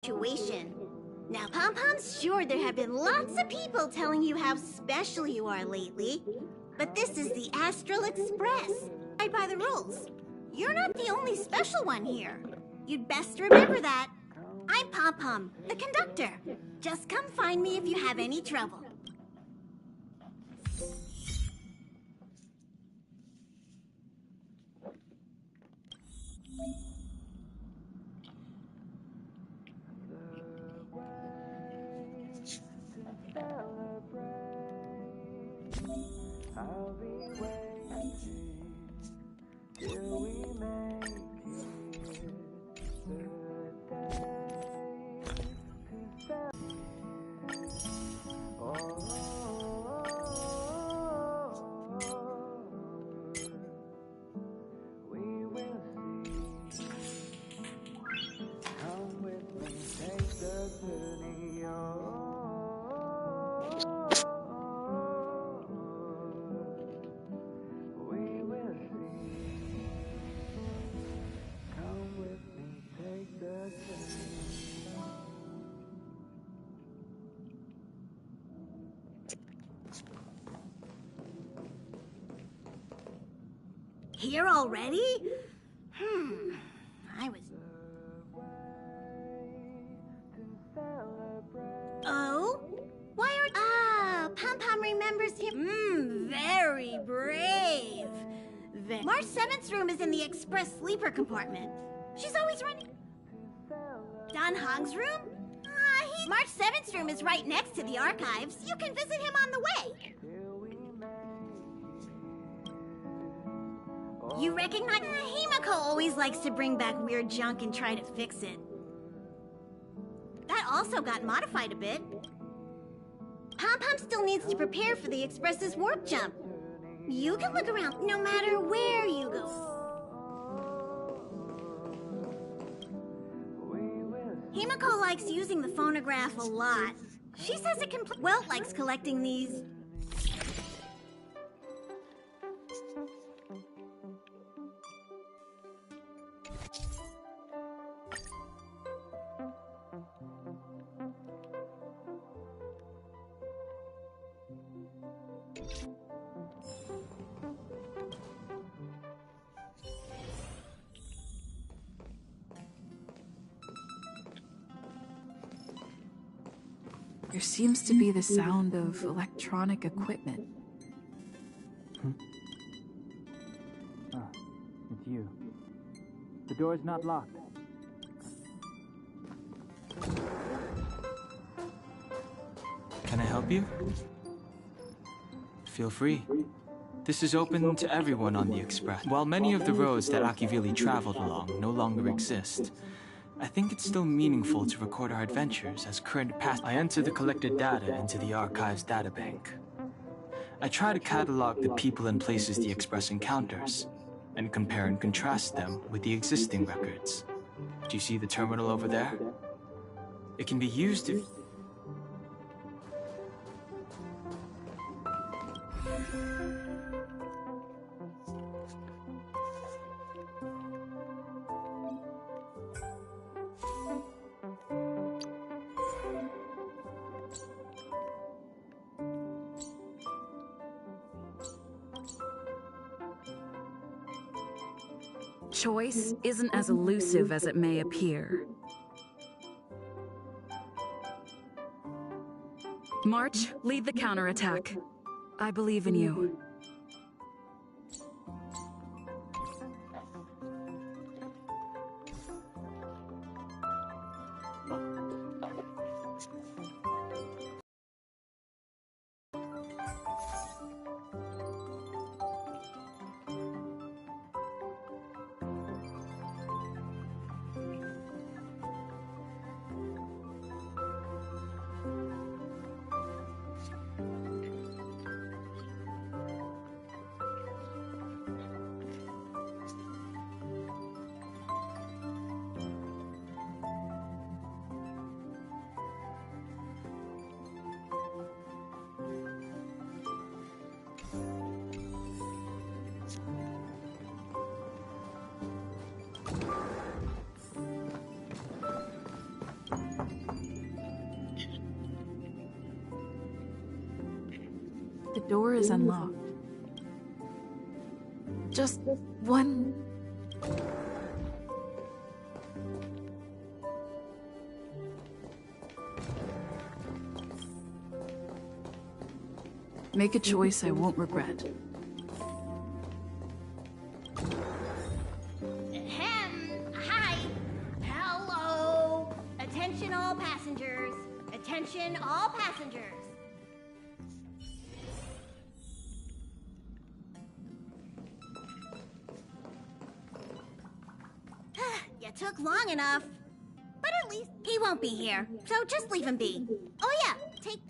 Situation. Now, Pom-Pom's sure there have been lots of people telling you how special you are lately, but this is the Astral Express. Right by the rules. You're not the only special one here. You'd best remember that. I'm Pom-Pom, the conductor. Just come find me if you have any trouble. I'll be waiting till we make it the day to celebrate. We will see. Come with me, take the journey on. Here already? I was... Oh? Why are... Ah, Pom-Pom remembers him. Very brave. March 7th's room is in the express sleeper compartment. She's always running... Dan Hong's room? March 7th's room is right next to the archives. You can visit him on the way. You recognize... Himiko always likes to bring back weird junk and try to fix it. That also got modified a bit. Pom-Pom still needs to prepare for the Express's warp jump. You can look around no matter where you go. Himiko likes using the phonograph a lot. She says it can... Welt likes collecting these... There seems to be the sound of electronic equipment. Ah, it's you. The door's not locked. Can I help you? Feel free. This is open to everyone on the Express. While many of the roads that Akivili traveled along no longer exist, I think it's still meaningful to record our adventures as current past. I enter the collected data into the archive's databank. I try to catalog the people and places the Express encounters, and compare and contrast them with the existing records. Do you see the terminal over there? It can be used to... Choice isn't as elusive as it may appear. March, lead the counterattack. I believe in you. The door is unlocked. Just one... Make a choice I won't regret. Hi. Hello. Attention all passengers. Attention all passengers. You took long enough. But at least he won't be here, so just leave him be. Oh yeah, take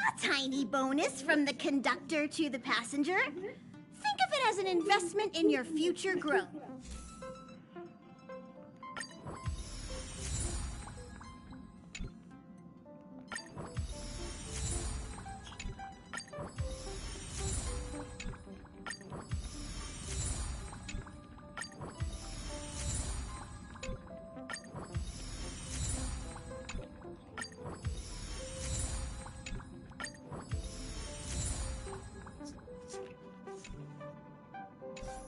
a tiny bonus from the conductor to the passenger. Think of it as an investment in your future growth.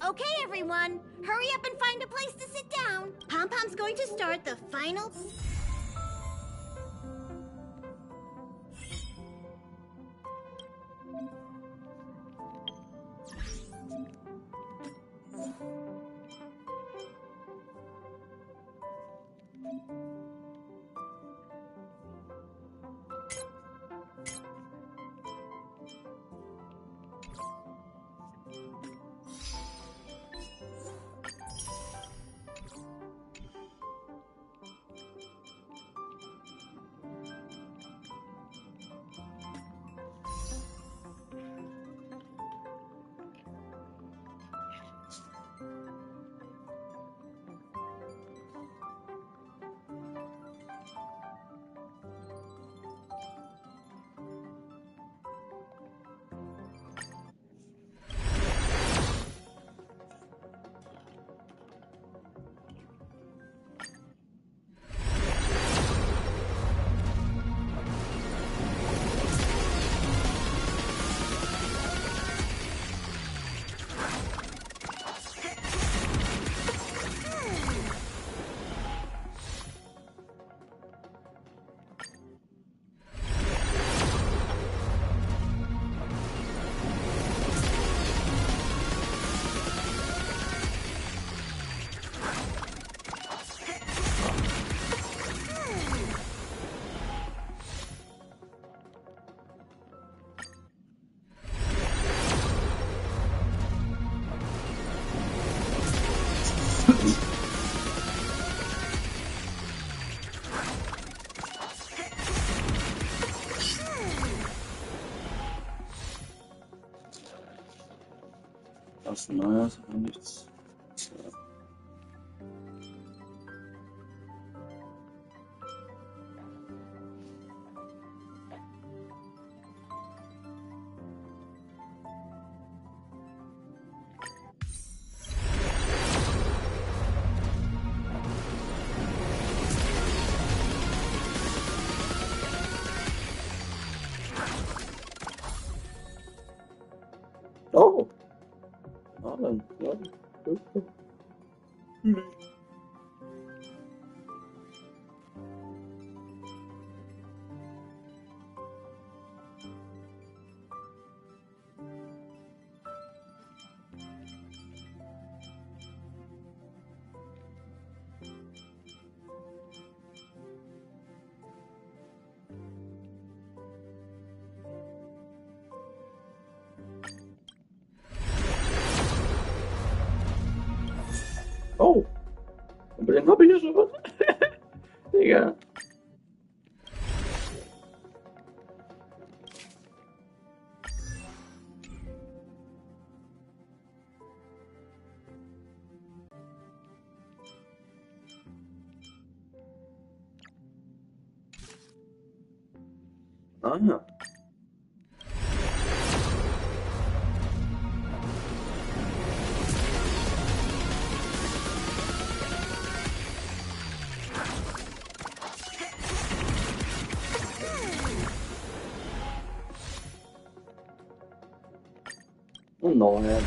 Okay, everyone, hurry up and find a place to sit down. Pom-Pom's going to start the final... Was Neues, aber nichts. Oh! Alan, ja. Oh! Aber den habe ich ja schon was. Digga. Ah ja. Oh no, man.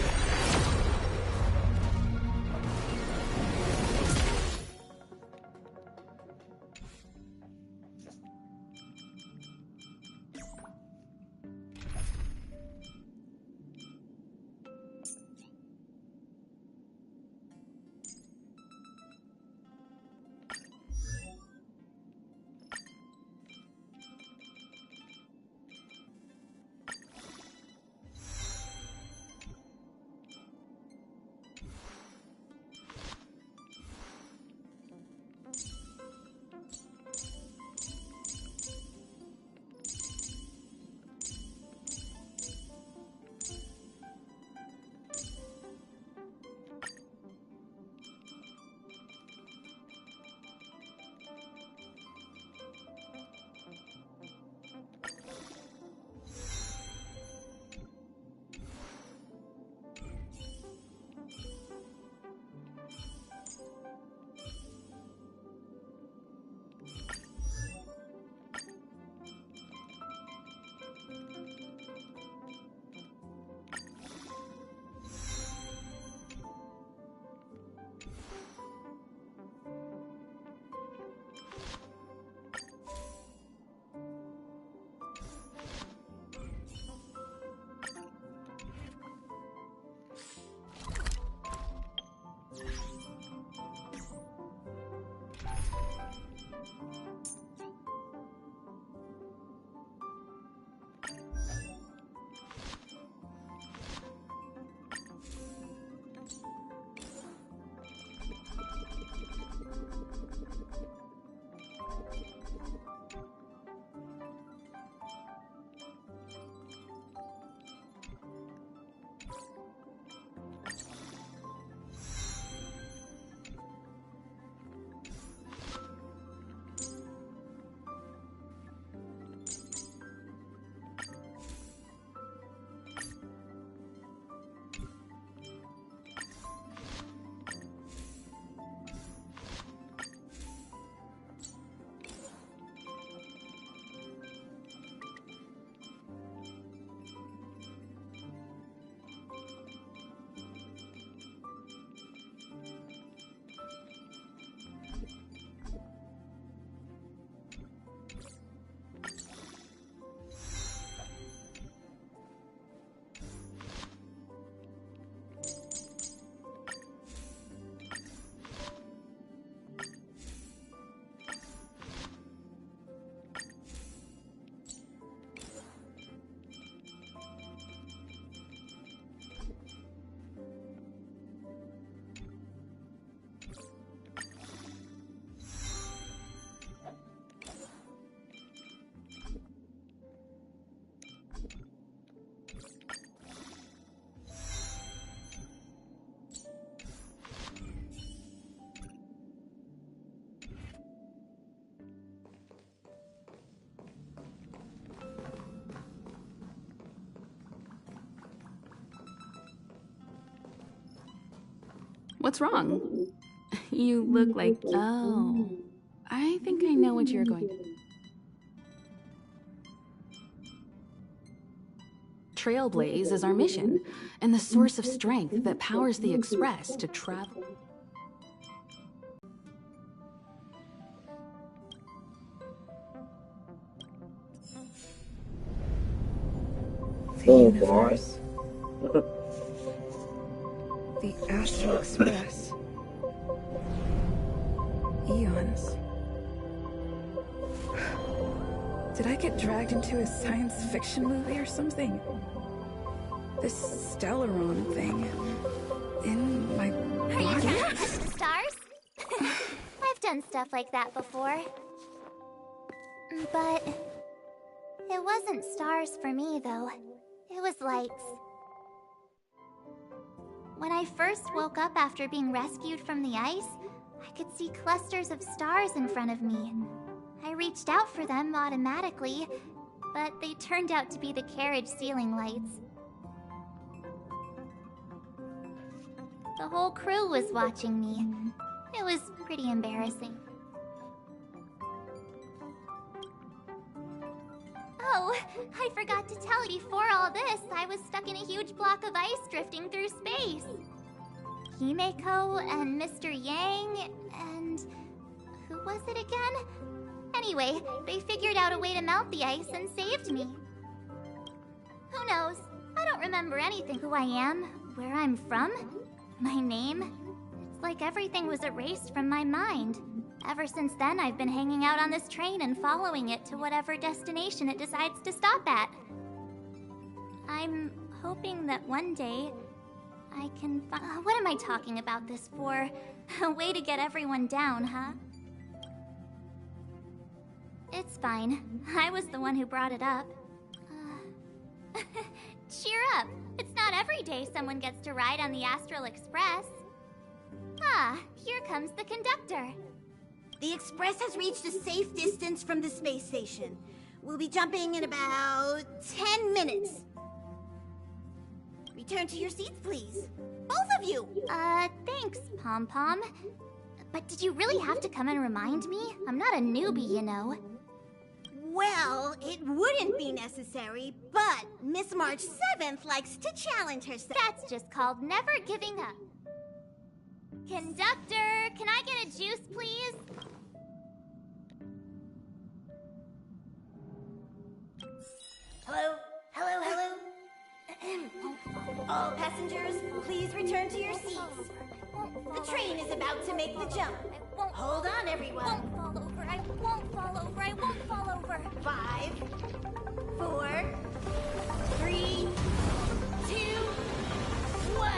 What's wrong? You look like... Oh, I think I know what you're going to do. Trailblaze is our mission, and the source of strength that powers the Express to travel. The Oh, universe. The Astral Express. Eons. Did I get dragged into a science fiction movie or something? This Stellaron thing in my Are you body? talking about the stars? I've done stuff like that before. But it wasn't stars for me, though. It was lights. When I first woke up after being rescued from the ice, I could see clusters of stars in front of me. I reached out for them automatically, but they turned out to be the carriage ceiling lights. The whole crew was watching me. It was pretty embarrassing. Oh, I forgot to tell you, before all this, I was stuck in a huge block of ice drifting through space. Himeko and Mr. Yang and... who was it again? Anyway, they figured out a way to melt the ice and saved me. Who knows? I don't remember anything. Who I am, where I'm from, my name. It's like everything was erased from my mind. Ever since then, I've been hanging out on this train and following it to whatever destination it decides to stop at. I'm hoping that one day I can what am I talking about this for? A way to get everyone down, huh? It's fine. I was the one who brought it up. Cheer up. It's not every day someone gets to ride on the Astral Express. Ah, here comes the conductor. The Express has reached a safe distance from the space station. We'll be jumping in about 10 minutes. Return to your seats, please. Both of you! Thanks, Pom Pom. But did you really have to come and remind me? I'm not a newbie, you know. Well, it wouldn't be necessary, but Miss March 7th likes to challenge herself. That's just called never giving up. Conductor, can I get a juice, please? Hello? Hello, hello? All passengers, please return to your seats. The train is about to make the jump. Hold on, everyone. I won't fall over. I won't fall over. I won't fall over. 5, 4, 3, 2, 1.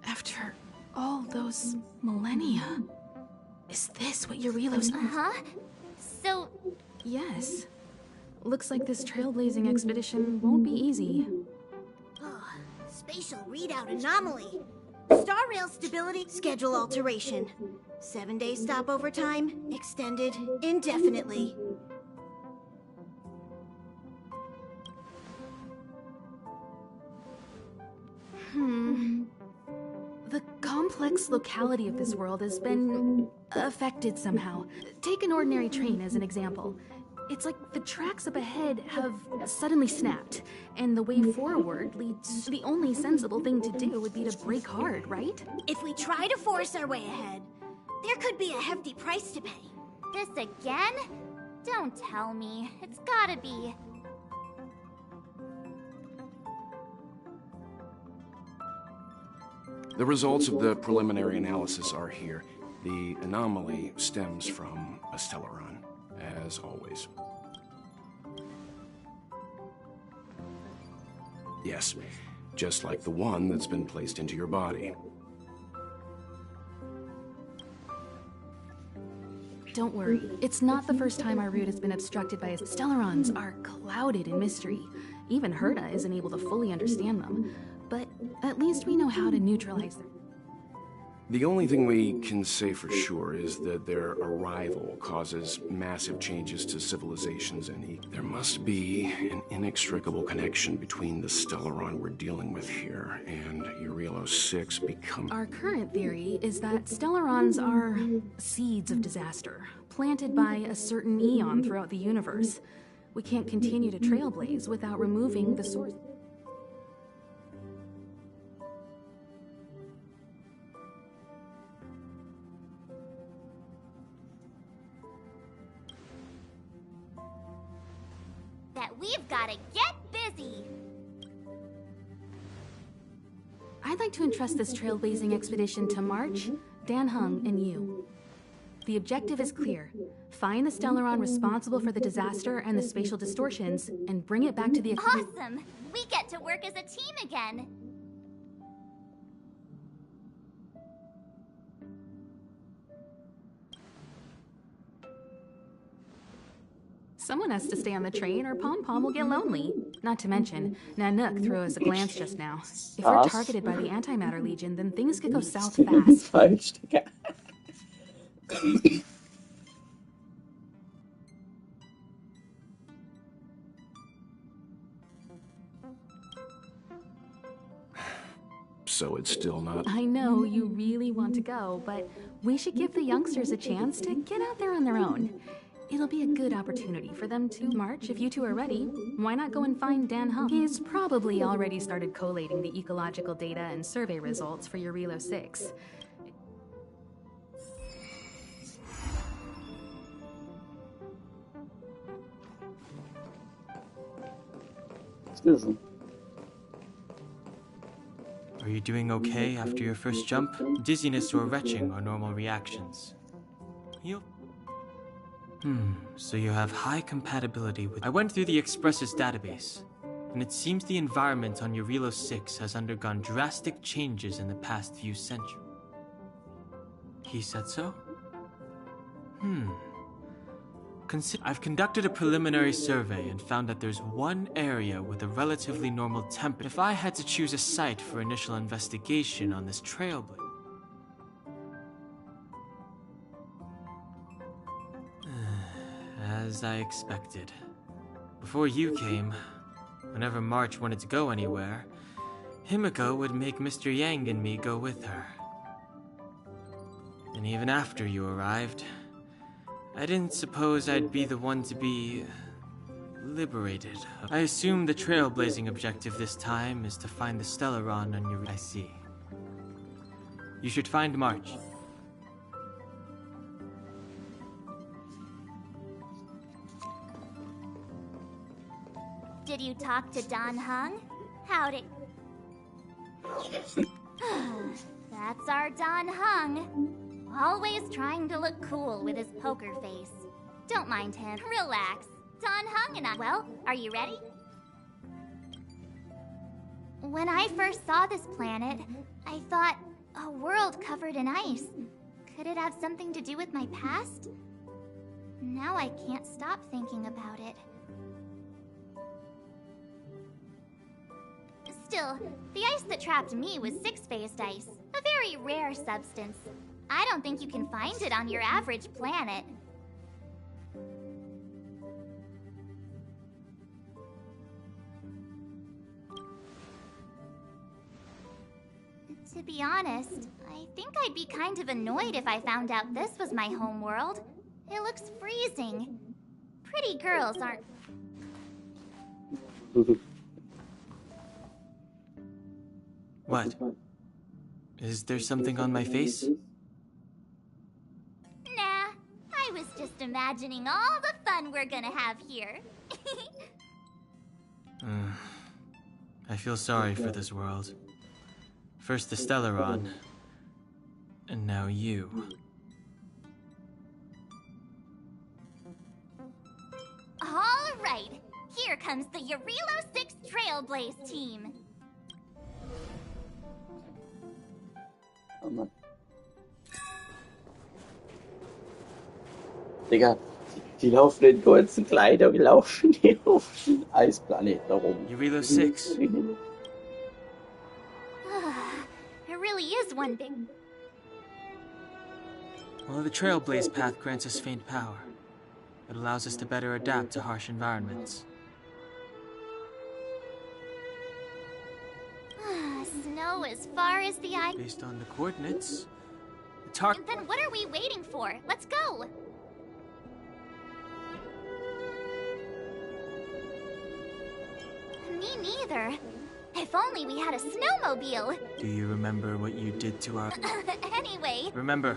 After all those millennia, is this what Eurylos... Huh? So... Yes. Looks like this trailblazing expedition won't be easy. Spatial readout anomaly. Star rail stability schedule alteration. 7-day stopover time extended indefinitely. The complex locality of this world has been affected somehow. Take an ordinary train as an example. It's like the tracks up ahead have suddenly snapped, and the way forward leads... The only sensible thing to do would be to brake hard, right? If we try to force our way ahead, there could be a hefty price to pay. This again? Don't tell me. It's gotta be. The results of the preliminary analysis are here. The anomaly stems from a Stellaron, as always. Yes, just like the one that's been placed into your body. Don't worry, it's not the first time our route has been obstructed by Stellarons are clouded in mystery. Even Herta isn't able to fully understand them. But at least we know how to neutralize them. The only thing we can say for sure is that their arrival causes massive changes to civilizations, and there must be an inextricable connection between the Stellaron we're dealing with here and Eurylos 6 becoming... Our current theory is that Stellarons are seeds of disaster, planted by a certain eon throughout the universe. We can't continue to trailblaze without removing the source. That we've gotta get busy. I'd like to entrust this trailblazing expedition to March, Dan Heng, and you. The objective is clear. Find the Stellaron responsible for the disaster and the spatial distortions, and bring it back to the... Awesome! We get to work as a team again. Someone has to stay on the train or Pom Pom will get lonely. Not to mention, Nanook threw us a glance just now. If we're targeted by the Antimatter Legion, then things could go south fast. Falsch, Digga. so it's still not... I know you really want to go, but we should give the youngsters a chance to get out there on their own. It'll be a good opportunity for them to march if you two are ready. Why not go and find Dan Hum? He's probably already started collating the ecological data and survey results for your Relo 6. Are you doing okay after your first jump? Dizziness or retching are normal reactions. You'll... so you have high compatibility with... I went through the Express's database, and it seems the environment on your Relo 6 has undergone drastic changes in the past few centuries. He said so? I've conducted a preliminary survey and found that there's one area with a relatively normal temperature. If I had to choose a site for initial investigation on this trailblazer... As I expected. Before you came, whenever March wanted to go anywhere, Himiko would make Mr. Yang and me go with her. And even after you arrived, I didn't suppose I'd be the one to be... liberated. I assume the trailblazing objective this time is to find the Stellaron on your... I see. You should find March. Did you talk to Don Hung? How'd it... That's our Don Hung. Always trying to look cool with his poker face. Don't mind him. Relax. Don Hung and I... Well, are you ready? When I first saw this planet, I thought, a world covered in ice. Could it have something to do with my past? Now I can't stop thinking about it. Still, the ice that trapped me was six-phased ice, a very rare substance. I don't think you can find it on your average planet. To be honest, I think I'd be kind of annoyed if I found out this was my homeworld. It looks freezing. Pretty girls aren't... What? Is there something on my face? Nah, I was just imagining all the fun we're gonna have here. I feel sorry for this world. First the Stellaron, and now you. All right, here comes the Relo 6 Trailblaze team. Oh Mann. Digga, die laufen in kurzen Kleidern, laufen hier auf den Eisplaneten herum. Relo 6. It really is one big... Well, the Trailblaze path grants us faint power. It allows us to better adapt to harsh environments. Snow as far as the eye... Based on the coordinates, the Then what are we waiting for? Let's go! Me neither. If only we had a snowmobile. Do you remember what you did to our... Anyway... Remember,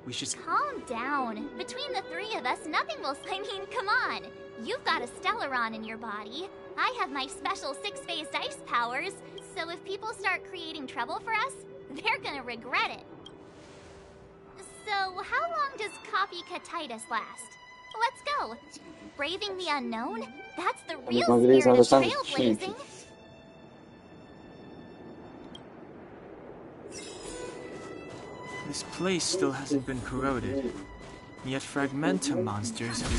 we should... Calm down. Between the three of us, nothing will... I mean, come on. You've got a Stellaron in your body. I have my special six-phased ice powers. So if people start creating trouble for us, they're gonna regret it. So how long does copycatitis last? Let's go. Braving the unknown? That's the real spirit of trailblazing. This place still hasn't been corroded, yet fragmentum monsters have...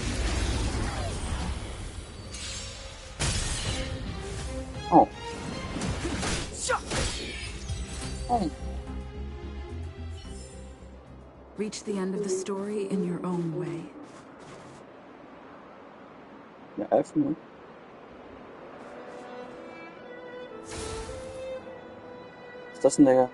Oh. Oh. Reach the end of the story in your own way. Ja, öffnen. ist das denn, Digga?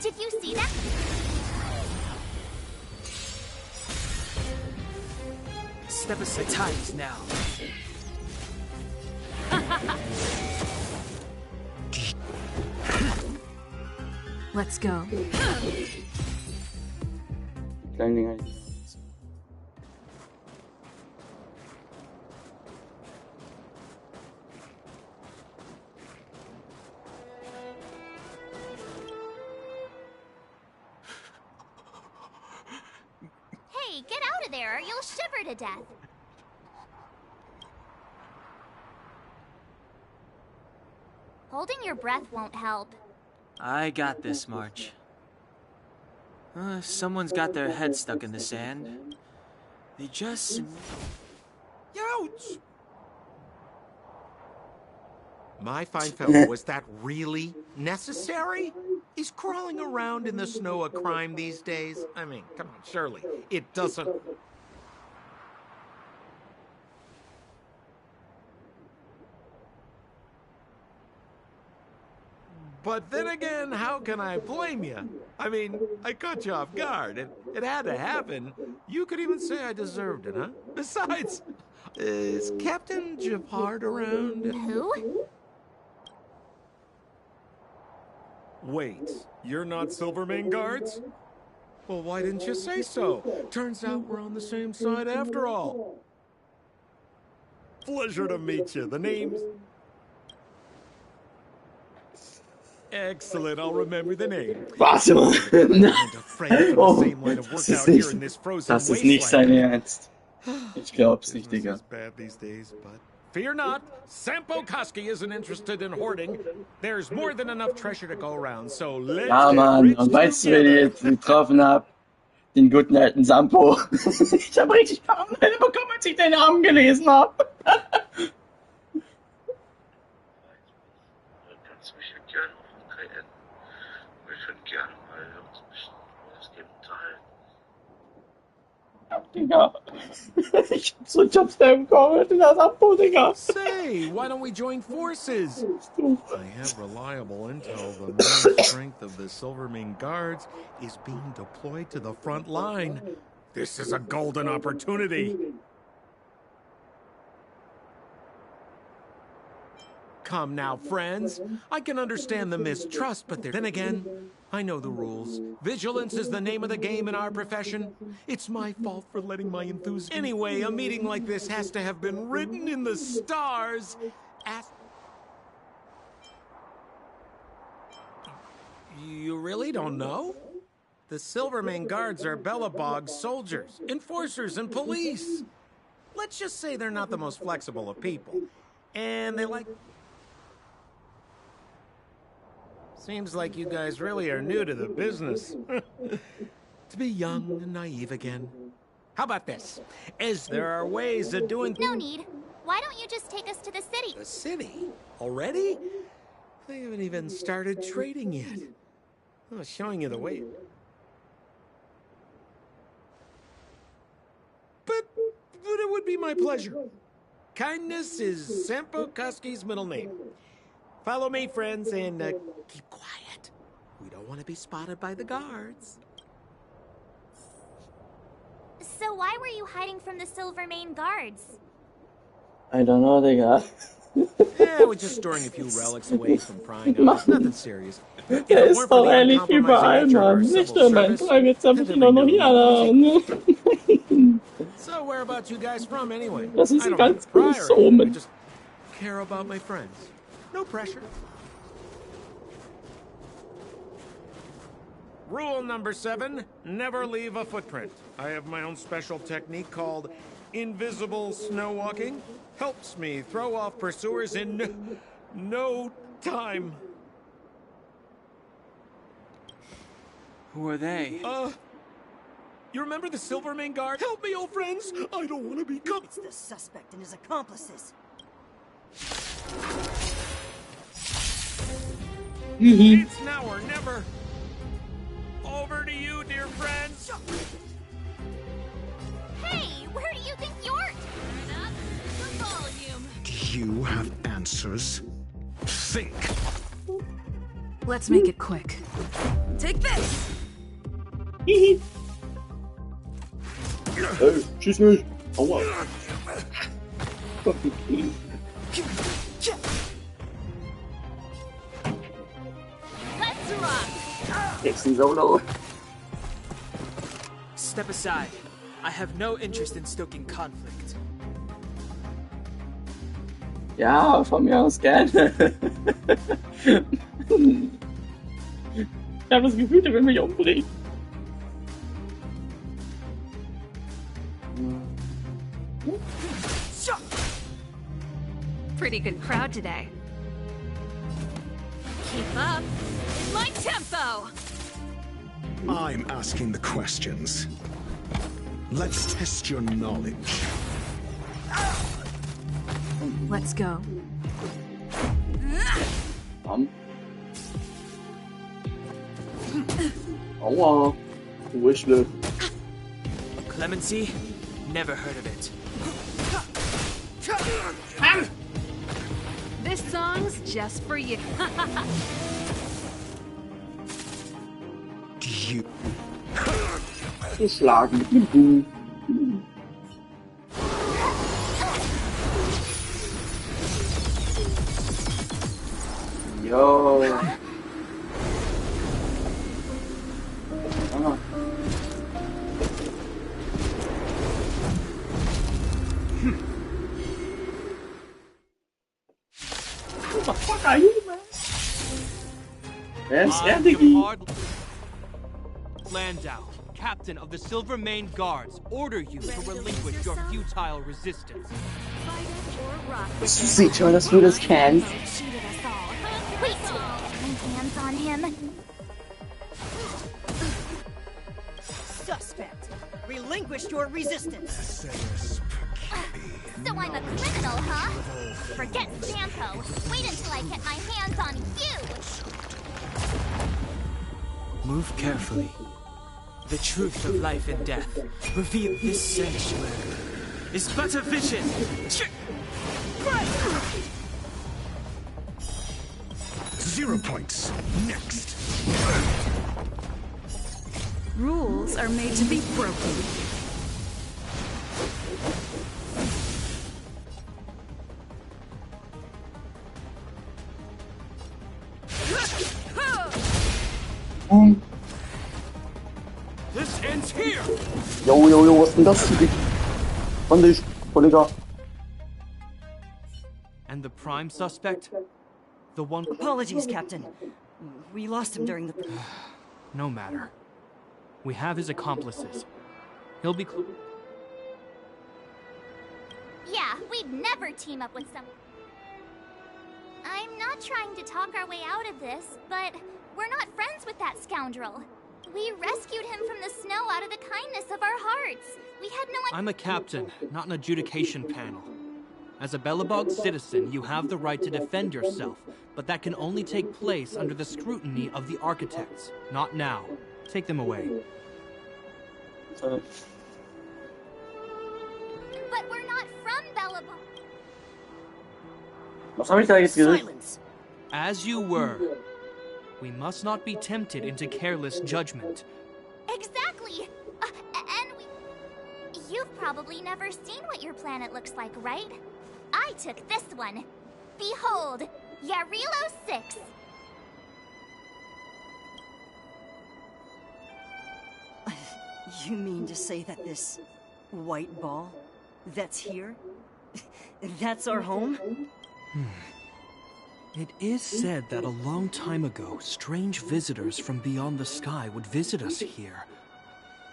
Did you see that? Step aside. Times now. Let's go. Kleinen Dinger. Hey, get out of there or you'll shiver to death. Holding your breath won't help. I got this, March. Someone's got their head stuck in the sand. They just... Ouch! My fine fellow, was that really necessary? Is crawling around in the snow a crime these days? I mean, come on, surely. It doesn't... But then again, how can I blame you? I mean, I caught you off guard. It had to happen. You could even say I deserved it, huh? Besides, is Captain Japard around? Who? Wait, you're not Silvermane Guards? Well, why didn't you say so? Turns out we're on the same side after all. Pleasure to meet you. The name's... Excellent, I'll remember the name. Warte mal. Oh, das ist nicht sein Ernst. Ich glaub's nicht, Digga. Bad these days, but fear not, Sampo Koski isn't interested in hoarding. There's more than enough treasure to go around, so let's Ja, Mann, und weißt du, wen ich jetzt getroffen hab? Den guten alten Sampo. Ich hab richtig Paranoia bekommen, als ich den Namen gelesen hab. Kannst mich ja gerne auftreten. Wir können gerne mal uns ein bisschen über das Game unterhalten. Digga. Ich hab so Jobs da im Kopf, der Sampo, Digga. Say, why don't we join forces? I have reliable intel. The main strength of the Silvermane Guards is being deployed to the front line. This is a golden opportunity. Come now, friends. I can understand the mistrust, but then again, I know the rules. Vigilance is the name of the game in our profession. It's my fault for letting my enthusiasm... Anyway, a meeting like this has to have been written in the stars. You really don't know? The Silvermane Guards are Bellabog's soldiers, enforcers, and police. Let's just say they're not the most flexible of people. And they like... Seems like you guys really are new to the business. To be young and naive again. How about this? As there are ways of doing... No need. Why don't you just take us to the city? The city? Already? They haven't even started trading yet. Oh, showing you the way. But it would be my pleasure. Kindness is Sampo Koski's middle name. Follow me, friends, and keep quiet. We don't want to be spotted by the guards. So why were you hiding from the Silvermane Guards? I don't know, Digga. Yeah, we're just storing a few relics away from prying out. Nothing serious. Der ist doch ehrlich überall, Mann. Nicht nur in meinen Fragezeichen, sondern auch noch hier. whereabouts you guys from anyway? Das ist I ein don't ganz have prior großer I Omen. just care about my friends. No pressure. Rule number 7, never leave a footprint. I have my own special technique called invisible snow walking. Helps me throw off pursuers in no time. Who are they? You remember the Silvermane Guard? Help me, old friends! I don't want to be caught. It's the suspect and his accomplices. It's now or never. Over to you, dear friends. Hey, where do you think you're? Turn up the volume. Do you have answers? Think. Let's make it quick. Take this! Tschüss nicht. Aua. Let's rock. Nächsten Solo. Step aside. I have no interest in stoking conflict. Ja, von mir aus gerne. Ich habe das Gefühl, der will mich umbringen. Pretty good crowd today. Keep up. It's my tempo. I'm asking the questions. Let's test your knowledge. Let's go. Aua. Du Wischle. Clemency? Never heard of it. This song's just for you. Do you... Geschlagen mit dem Buch. Yo. Ah. What the fuck are you, man? Wer ist er, Diggi? Landau, captain of the Silvermane Guards, order you to relinquish your futile resistance. Du siehst schon, dass du das kennst. Wait, get my hands on him. Suspect, relinquish your resistance. So I'm a criminal, huh? Forget Sampo. Wait until I get my hands on you. Move carefully. The truth of life and death, revealed this sanctuary, is but a vision. 0 points. Next. Rules are made to be broken. This ends here. Jo, was ist denn das? Von dich, Kollege. And the prime suspect? The one... Apologies, Captain. We lost him during the... No matter. We have his accomplices. He'll be... Yeah, we'd never team up with some... I'm not trying to talk our way out of this, but we're not friends with that scoundrel. We rescued him from the snow out of the kindness of our hearts. We had no... I'm a captain, not an adjudication panel. As a Belobog citizen, you have the right to defend yourself, but that can only take place under the scrutiny of the architects, not now. Take them away. But we're not from Belobog. Was habe ich da jetzt gesagt? Silence. As you were. We must not be tempted into careless judgment. Exactly! And we... You've probably never seen what your planet looks like, right? I took this one. Behold, Yarilo 6. You mean to say that this White ball? That's here? That's our home? It is said that a long time ago, strange visitors from beyond the sky would visit us here.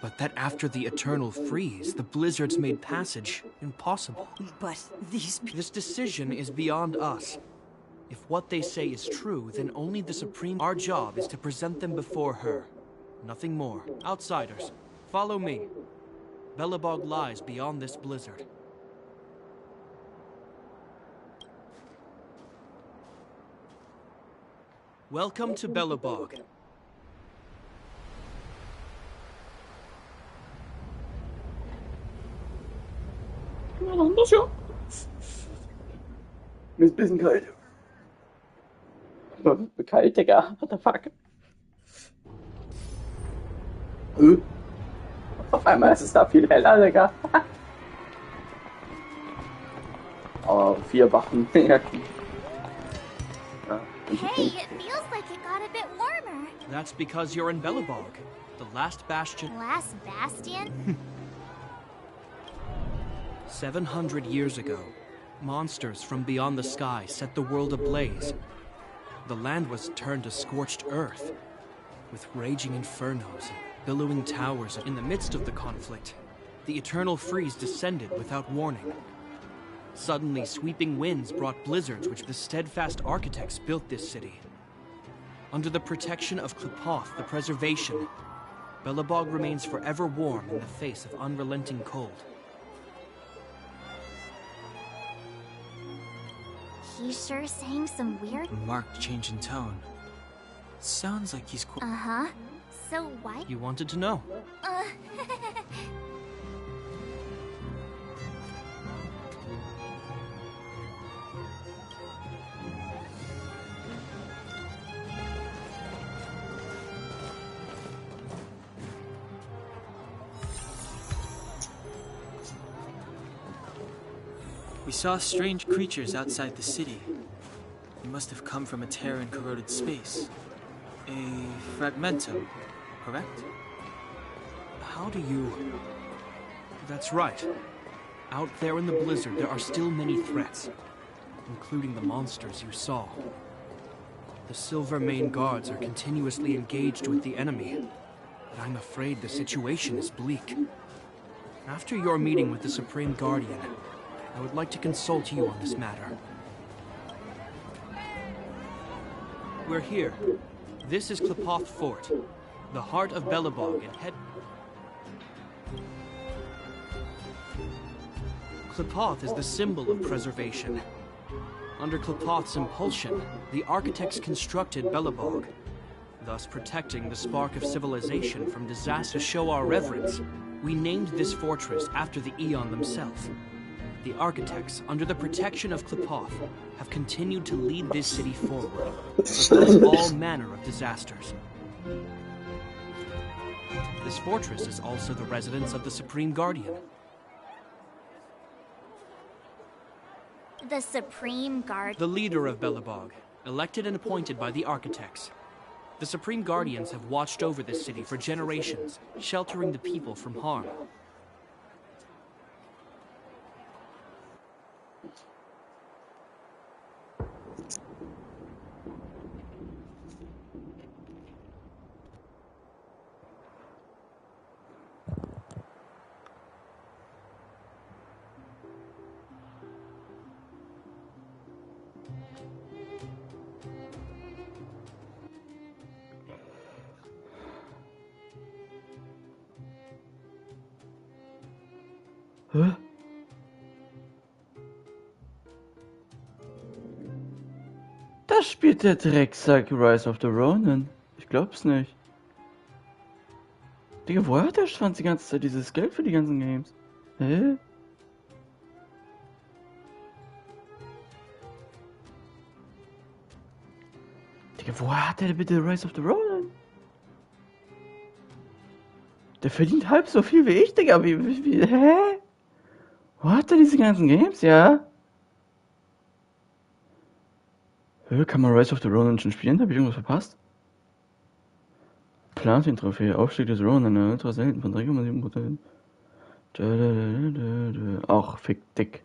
But that after the eternal freeze, the blizzards made passage impossible. But these... This decision is beyond us. If what they say is true, then only the Supreme... Our job is to present them before her. Nothing more. Outsiders, follow me. Belobog lies beyond this blizzard. Welcome to Belobog. Anders, ja. Mir ist ein bisschen kalt. Kalt, Digga. What the fuck? Auf einmal ist es da viel heller, Digga. Oh, 4 Wachen. Ja. Hey, it feels like it got a bit warmer. That's because you're in Belobog, the last bastion. Last bastion? 700 years ago, monsters from beyond the sky set the world ablaze. The land was turned to scorched earth, with raging infernos and billowing towers. In the midst of the conflict, the eternal freeze descended without warning. Suddenly, sweeping winds brought blizzards which the steadfast architects built this city. Under the protection of Qlipoth, the preservation, Belobog remains forever warm in the face of unrelenting cold. He's sure saying some weird... Marked change in tone. Sounds like he's... Uh-huh. So why... You wanted to know. We saw strange creatures outside the city. They must have come from a tear in corroded space. A fragmentum, correct? How do you... That's right. Out there in the blizzard, there are still many threats, including the monsters you saw. The Silver Mane guards are continuously engaged with the enemy, but I'm afraid the situation is bleak. After your meeting with the Supreme Guardian, I would like to consult you on this matter. We're here. This is Qlipoth Fort, the heart of Belobog and head... Qlipoth is the symbol of preservation. Under Qlipoth's impulsion, the architects constructed Belobog, thus protecting the spark of civilization from disaster. To show our reverence, we named this fortress after the Aeon themselves. The architects, under the protection of Qlipoth, have continued to lead this city forward, across all manner of disasters. This fortress is also the residence of the Supreme Guardian. The Supreme Guard... The leader of Belobog, elected and appointed by the architects. The Supreme Guardians have watched over this city for generations, sheltering the people from harm. Hä? Da spielt der Drecksack Rise of the Ronin. Ich glaub's nicht. Digga, woher hat der Schwanz die ganze Zeit dieses Geld für die ganzen Games? Hä? Digga, woher hat der bitte Rise of the Ronin? Der verdient halb so viel wie ich, Digga. Hä? Wo hat er diese ganzen Games, ja? Kann man Rise of the Ronin schon spielen? Hab ich irgendwas verpasst? Platin-Trophäe, Aufstieg des Ronin, ultra selten von 3,7%. Ach, fick dick.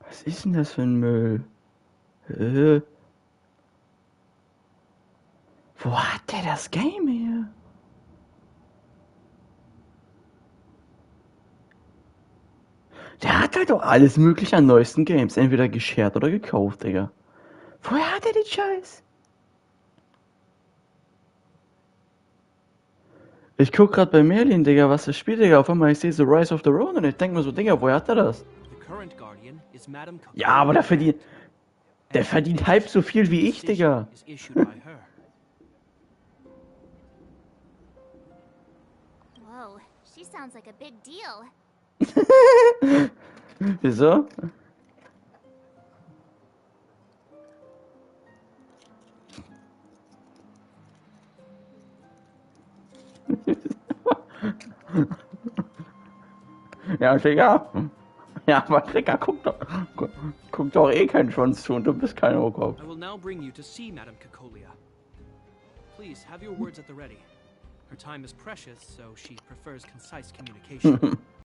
Was ist denn das für ein Müll? Wo hat der das Game hier? Der hat halt doch alles mögliche an neuesten Games. Entweder geshared oder gekauft, Digga. Woher hat er den Scheiß? Ich guck grad bei Merlin, Digga, was das spielt, Digga. Auf einmal ich sehe The Rise of the Ronin und ich denk mir so, Digga, woher hat er das? Ja, aber der verdient halb so viel wie ich, Digga. Whoa, she sounds like a big deal. Wieso? Ja, Digga. Ja, aber Digga, guck doch eh keinen Schwanz zu und du bist kein Rohkopf. I will now bring you to see Madame Cacolia. Please have your words at the ready. Her time is precious, so she prefers concise communication.